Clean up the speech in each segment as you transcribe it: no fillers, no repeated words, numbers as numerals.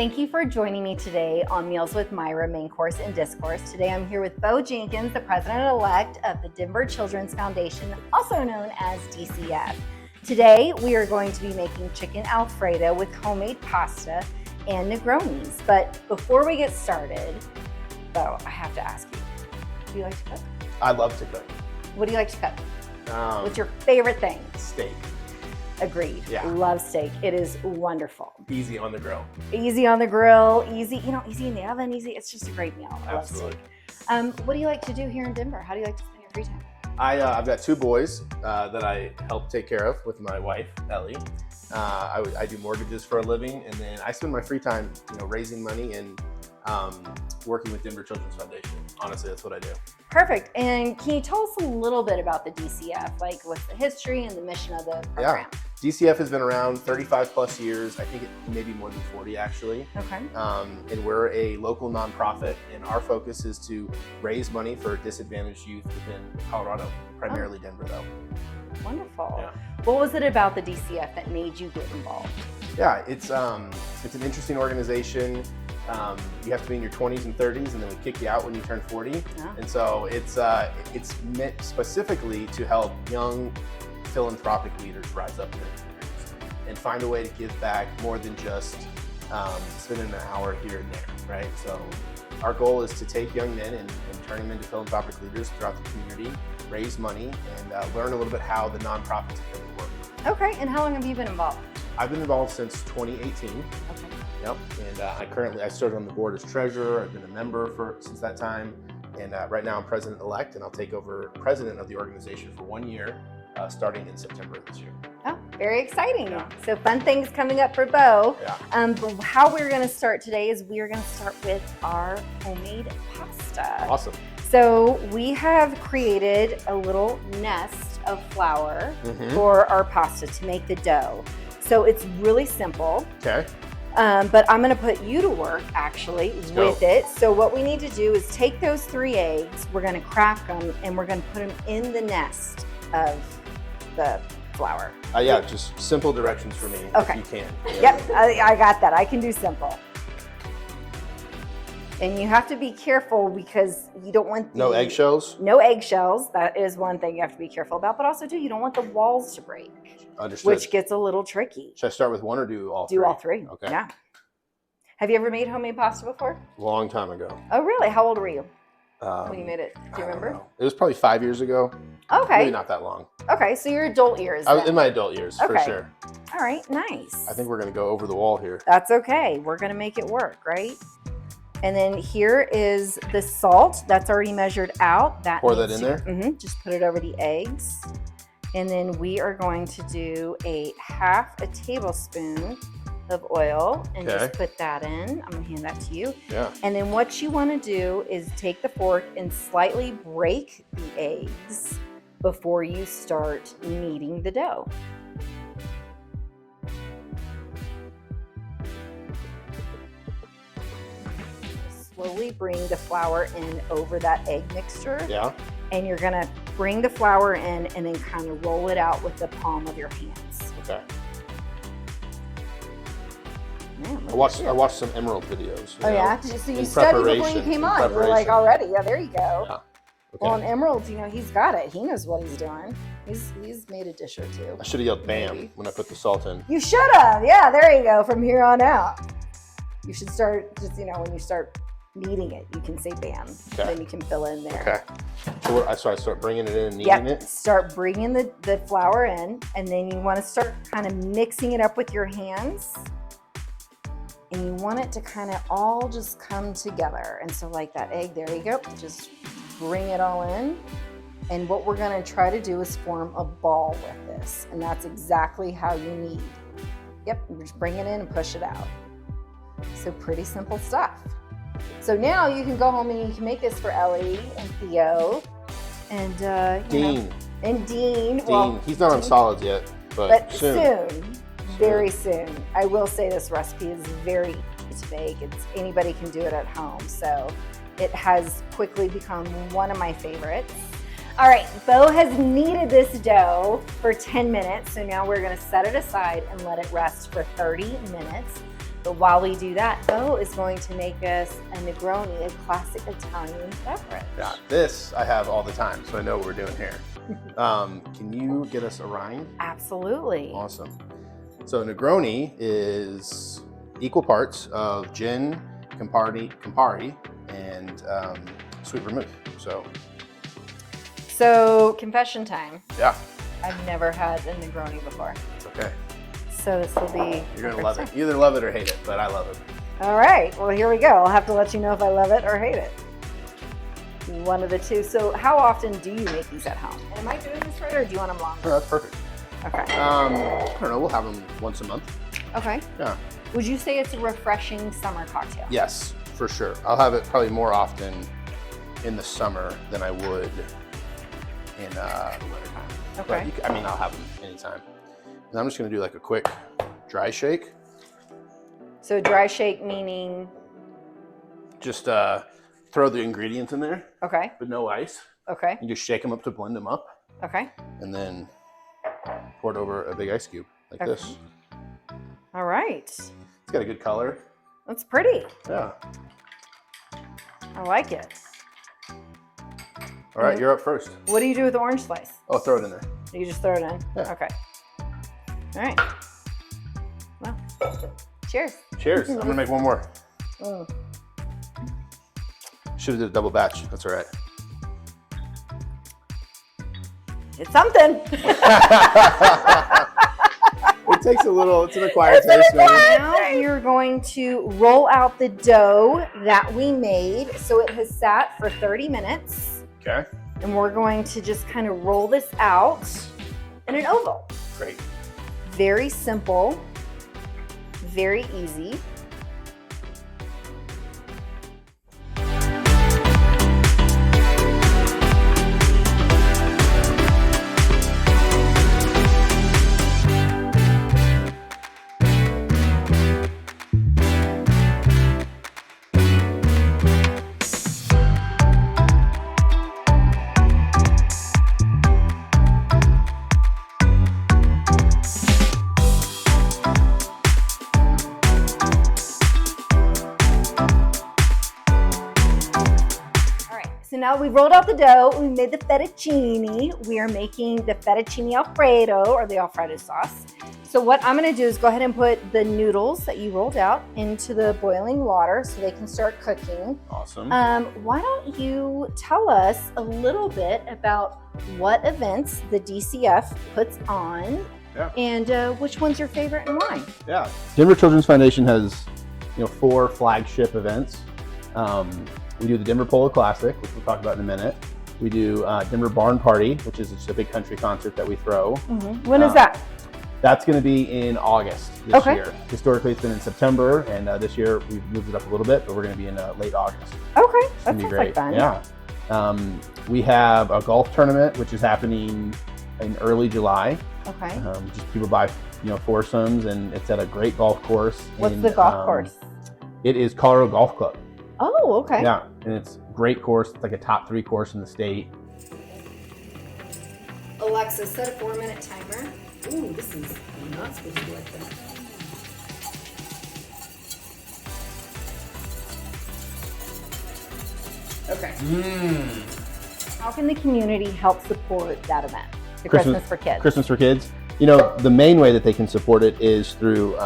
Thank you for joining me today on Meals with Myra, Main Course and Discourse. Today I'm here with Beau Jenkins, the president-elect of the Denver Children's Foundation, also known as DCF. Today we are going to be making chicken alfredo with homemade pasta and Negronis. But before we get started, Beau, I have to ask you, do you like to cook? I love to cook. What do you like to cook? What's your favorite thing? Steak. Agreed. Yeah. Love steak. It is wonderful. Easy on the grill. Easy on the grill, easy in the oven, easy. It's just a great meal. I Absolutely. love steak. What do you like to do here in Denver? How do you like to spend your free time? I've got two boys that I help take care of with my wife, Ellie. I do mortgages for a living, and then I spend my free time, raising money and working with Denver Children's Foundation. Honestly, that's what I do. Perfect. And can you tell us a little bit about the DCF? Like, what's the history and the mission of the program? Yeah. DCF has been around 35 plus years. I think it may be more than 40 actually. Okay. And we're a local nonprofit, and our focus is to raise money for disadvantaged youth within Colorado, primarily Denver though. Wonderful. Yeah. What was it about the DCF that made you get involved? Yeah, it's an interesting organization. You have to be in your 20s and 30s, and then we kick you out when you turn 40. Yeah. And so it's meant specifically to help young philanthropic leaders rise up in their communities and find a way to give back more than just spending an hour here and there, right? So our goal is to take young men and turn them into philanthropic leaders throughout the community, raise money, and learn a little bit how the nonprofits really work. Okay, and how long have you been involved? I've been involved since 2018. Okay. Yep, and I started on the board as treasurer. I've been a member since that time, and right now I'm president-elect, and I'll take over president of the organization for 1 year, starting in September of this year. Oh, very exciting. Yeah. So fun things coming up for Beau. Yeah. But how we're going to start today is we are going to start with our homemade pasta. Awesome. So we have created a little nest of flour for our pasta to make the dough. So it's really simple. Okay. But I'm going to put you to work actually with it. So what we need to do is take those 3 eggs, we're going to crack them, and we're going to put them in the nest of the flour. Yeah, just simple directions for me, Okay. if you can. Yep, I got that. I can do simple. And you have to be careful because you don't want No eggshells? No eggshells. That is one thing you have to be careful about. But also, too, you don't want the walls to break. Understood. Which gets a little tricky. Should I start with one or do all three? Do all three. Okay. Yeah. Have you ever made homemade pasta before? Long time ago. Oh, really? How old were you when you made it? Do you remember? It was probably 5 years ago. Okay. Really not that long. Okay, so your adult years. I was then. in my adult years, for Okay. sure. All right, nice. I think we're going to go over the wall here. That's okay. We're going to make it work, right? And then here is the salt that's already measured out. Pour that in there? Just put it over the eggs. And then we are going to do half a tablespoon of oil and just put that in. I'm going to hand that to you. Yeah. And then what you want to do is take the fork and slightly break the eggs before you start kneading the dough. Slowly bring the flour in over that egg mixture. Yeah. And you're gonna bring the flour in and then kind of roll it out with the palm of your hands. Okay. Man, I watched some Emerald videos. Oh yeah? So you in studied before you preparation, came in on. You were like, preparation. already, yeah, there you go. Yeah. Okay. Well, in Emerald, he's got it. He knows what he's doing. He's made a dish or two. I should have yelled "bam" Maybe. when I put the salt in. You should have. Yeah, there you go. From here on out. You should start just, when you start kneading it, you can say bam. Okay. Then you can fill in there. Okay. So I start bringing it in and kneading it? Start bringing the flour in, and then you want to start kind of mixing it up with your hands. And you want it to kind of all just come together. And so like that egg, there you go. Just bring it all in. And what we're going to try to do is form a ball with this. And that's exactly how you knead. Yep, just bring it in and push it out. So pretty simple stuff. So now you can go home and you can make this for Ellie and Theo and Dean. And Dean. Dean. Well, He's not on solids yet, but soon. Very soon. I will say this recipe is very easy to make. Anybody can do it at home. So it has quickly become one of my favorites. All right, Beau has kneaded this dough for 10 minutes. So now we're gonna set it aside and let it rest for 30 minutes. But while we do that, Beau is going to make us a Negroni, a classic Italian beverage. Yeah, this I have all the time, so I know what we're doing here. Can you get us a rind? Absolutely. Awesome. So Negroni is equal parts of gin, Campari, and sweet vermouth. So confession time. Yeah. I've never had a Negroni before. Okay. So this will be. You're gonna love it. You either love it or hate it, but I love it. All right. Well, here we go. I'll have to let you know if I love it or hate it. One of the two. So how often do you make these at home? And am I doing this right, or do you want them longer? Oh, that's perfect. Okay. I don't know. We'll have them once a month. Okay. Yeah. Would you say it's a refreshing summer cocktail? Yes, for sure. I'll have it probably more often in the summer than I would in the wintertime. Okay. But I'll have them anytime. And I'm just gonna do like a quick dry shake. So dry shake meaning? Just throw the ingredients in there, Okay. but no ice. Okay. You just shake them up to blend them up, Okay. and then pour it over a big ice cube like this. All right. It's got a good color. That's pretty. Yeah. I like it. All right, you're up first. What do you do with the orange slice? Oh, throw it in there. You just throw it in? Yeah. Okay. All right. Well, cheers. Cheers. I'm gonna make one more. Mm. Should have did a double batch. That's all right. It's something. It takes a little. It's an acquired taste, man. Now we're going to roll out the dough that we made. So it has sat for 30 minutes. Okay. And we're going to just kind of roll this out in an oval. Great. Very simple, very easy. So now we've rolled out the dough, we made the fettuccine. We are making the fettuccine alfredo, or the alfredo sauce. So what I'm gonna do is go ahead and put the noodles that you rolled out into the boiling water so they can start cooking. Awesome. Why don't you tell us a little bit about what events the DCF puts on, and which one's your favorite and why? Yeah. Denver Children's Foundation has 4 flagship events. We do the Denver Polo Classic, which we'll talk about in a minute. We do Denver Barn Party, which is just a big country concert that we throw. Mm-hmm. When is that? That's going to be in August this year. Historically, it's been in September, and this year we've moved it up a little bit, but we're going to be in late August. Okay, that sounds like fun. Yeah. We have a golf tournament, which is happening in early July. Okay. Just people buy, foursomes, and it's at a great golf course. What's the golf course? It is Colorado Golf Club. Oh, okay. Yeah, and it's a great course. It's like a top 3 course in the state. Alexa, set a 4-minute timer. Ooh, this is not supposed to be like that. Okay. How can the community help support that event? The Christmas for Kids. Christmas for Kids. The main way that they can support it is through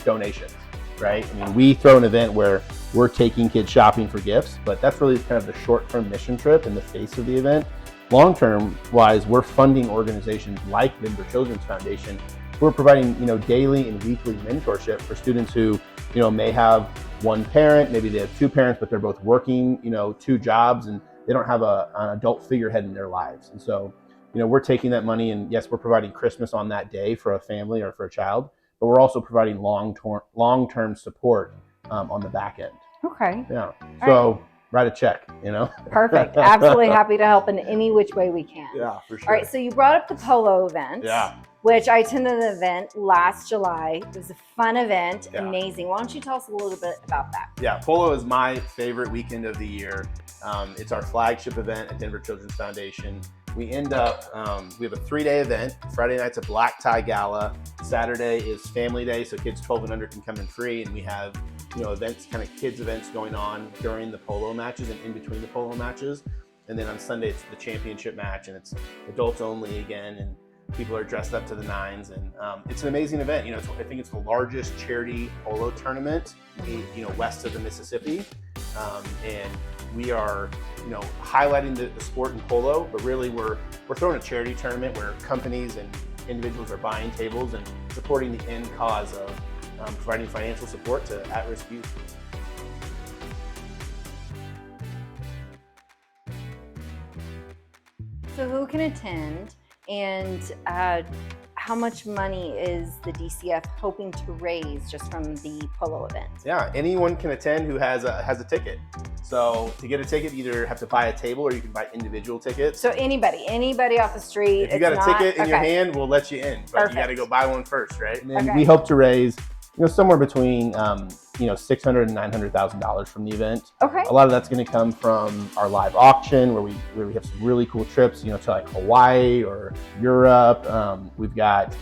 donations, right? We throw an event where we're taking kids shopping for gifts, but that's really kind of the short-term mission trip and the face of the event. Long-term wise, we're funding organizations like Denver Children's Foundation. We're providing, daily and weekly mentorship for students who, may have one parent, maybe they have 2 parents, but they're both working, 2 jobs, and they don't have an adult figurehead in their lives. And so, we're taking that money, and yes, we're providing Christmas on that day for a family or for a child, but we're also providing long-term support on the back end. Okay. Yeah. So write a check, Perfect. Absolutely happy to help in any which way we can. Yeah, for sure. All right. So you brought up the polo event. Yeah. Which I attended an event last July. It was a fun event. Yeah. Amazing. Why don't you tell us a little bit about that? Yeah. Polo is my favorite weekend of the year. It's our flagship event at Denver Children's Foundation. We end up, we have a 3-day event. Friday night's a black tie gala. Saturday is family day, so kids 12 and under can come in free, and we have events, kind of kids events going on during the polo matches and in between the polo matches. And then on Sunday it's the championship match, and it's adults only again, and people are dressed up to the nines, and it's an amazing event. I think it's the largest charity polo tournament, west of the Mississippi, and we are, highlighting the sport in polo, but really we're throwing a charity tournament where companies and individuals are buying tables and supporting the end cause of providing financial support to at-risk youth. So who can attend, and how much money is the DCF hoping to raise just from the polo event? Yeah, anyone can attend who has a ticket. So to get a ticket, you either have to buy a table or you can buy individual tickets. So anybody off the street. If you got a ticket in your hand, we'll let you in, but Perfect. you got to go buy one first, right? And then we hope to raise, somewhere between $600,000 and $900,000 from the event. Okay. A lot of that's going to come from our live auction, where we have some really cool trips, to like Hawaii or Europe. We've got,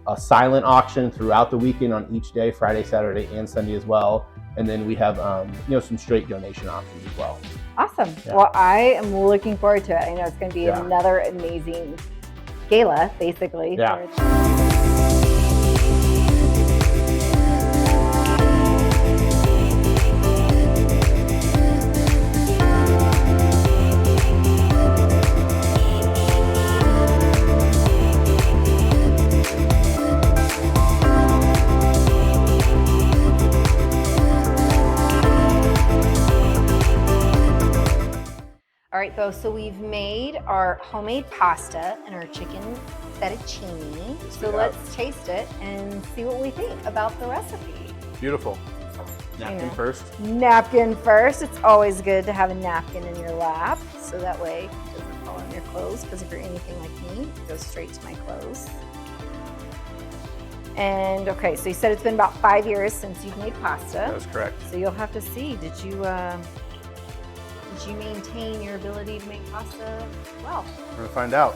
a silent auction throughout the weekend on each day, Friday, Saturday, and Sunday as well. And then we have, some straight donation options as well. Awesome. Yeah. Well, I am looking forward to it. I know it's going to be another amazing gala, basically. Yeah. All right, Beau, so we've made our homemade pasta and our chicken fettuccine. So let's taste it and see what we think about the recipe. Beautiful. Napkin first. Napkin first. It's always good to have a napkin in your lap, so that way it doesn't fall on your clothes, because if you're anything like me, it goes straight to my clothes. And okay, so you said it's been about 5 years since you've made pasta. That is correct. So you'll have to see, did you maintain your ability to make pasta well? We're gonna find out.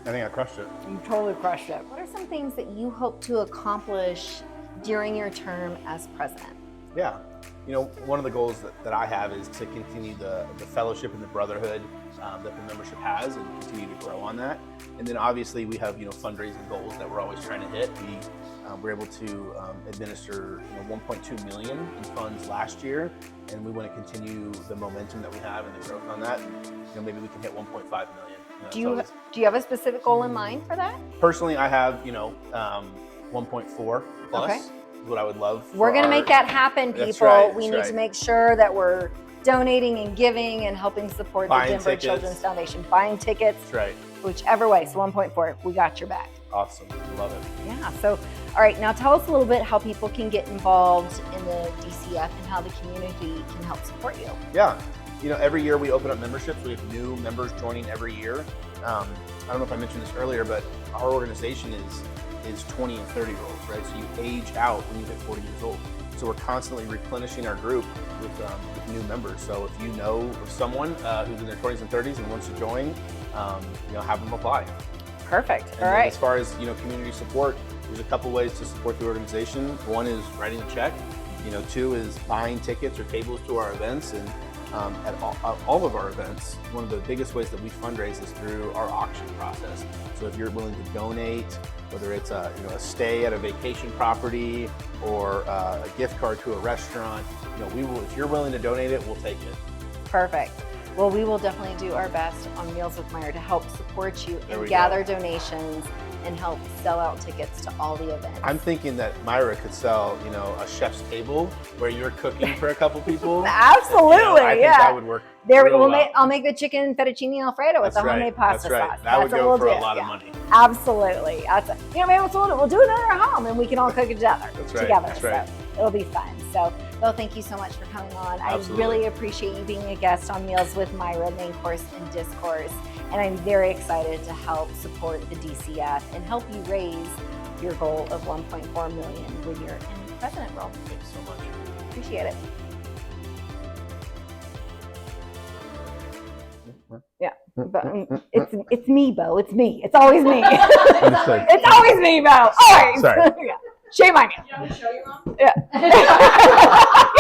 I think I crushed it. You totally crushed it. What are some things that you hope to accomplish during your term as president? Yeah, one of the goals that I have is to continue the fellowship and the brotherhood that the membership has, and continue to grow on that. And then obviously we have fundraising goals that we're always trying to hit. We were able to administer $1.2 million in funds last year, and we want to continue the momentum that we have and the growth on that. Maybe we can hit 1.5 million. Do you have a specific goal in mind for that? Personally, I have 1.4 plus. Okay. Is what I would love. We're going to make that happen, people. That's right, we need to make sure that we're donating and giving and helping support the Denver Children's Foundation. Buying tickets. That's right. Whichever way. So 1.4, we got your back. Awesome. Love it. Yeah. So, all right, now tell us a little bit how people can get involved in the DCF and how the community can help support you. Yeah. Every year we open up memberships. We have new members joining every year. I don't know if I mentioned this earlier, but our organization is 20 and 30-year-olds, right? So you age out when you hit 40 years old. So we're constantly replenishing our group with new members. So if you know of someone who's in their 20s and 30s and wants to join, have them apply. Perfect. And all right. As far as community support, there's a couple ways to support the organization. One is writing a check. Two is buying tickets or tables to our events, and at all of our events, one of the biggest ways that we fundraise is through our auction process. So if you're willing to donate, whether it's a stay at a vacation property or a gift card to a restaurant, we will. If you're willing to donate it, we'll take it. Perfect. Well, we will definitely do our best on Meals with Myra to help support you and gather donations and help sell out tickets to all the events. I'm thinking that Myra could sell, a chef's table where you're cooking for a couple people. Absolutely, I think that would work. I'll make the chicken fettuccine alfredo with the homemade pasta sauce. That would go for a lot of money. Absolutely. Maybe we'll do it in our home and we can all cook together. So it'll be fun. So, Beau, thank you so much for coming on. Absolutely. I really appreciate you being a guest on Meals with Myra, Main Course and Discourse. And I'm very excited to help support the DCF and help you raise your goal of 1.4 million when you're in the president role. Thanks so much. Appreciate it. Yeah, but it's me, Beau. It's me. It's always me. Understood. It's always me, Beau. Always. Sorry. Yeah. Shame on you. You want me to show you, Mom? Yeah.